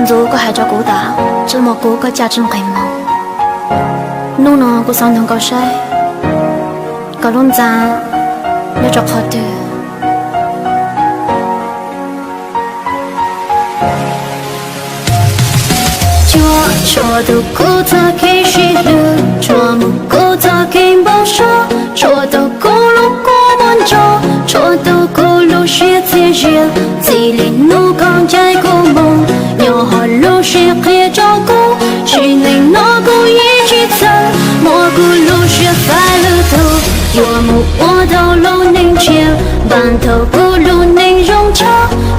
能做个海椒古达，这么过个家政黑毛，弄呢个上头个晒，个笼子要着好的。戳到骨头开始流，戳木骨头开爆烧，戳到咕噜咕满着，戳到咕噜血在热，嘴里怒刚在咕梦，鸟和露水黑着咕，是你那咕一起走，蘑菇露水发了头，柚木我到路宁前，板头咕噜宁容茶，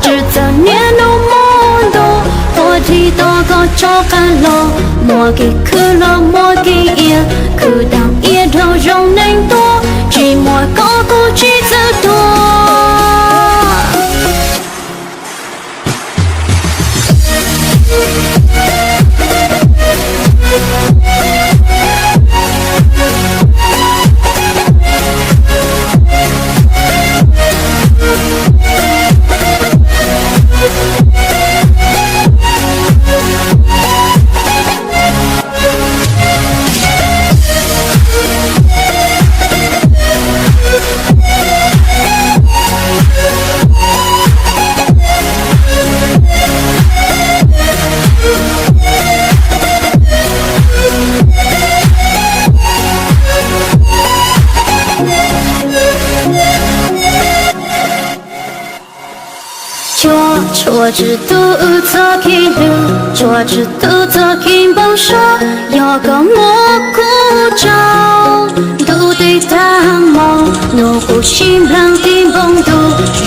只走年路梦多。我提到个招干了，莫给哭了，莫给也，哭当一头容能多，寂寞高估几次多。戳着肚子开流，戳着肚子开爆烧，要个蘑菇招，都对大毛，怒骨心浪顶崩肚，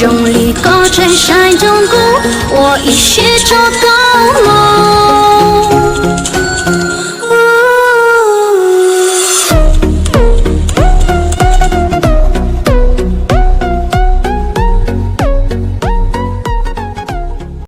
用力高沉山中骨，我一些着高毛。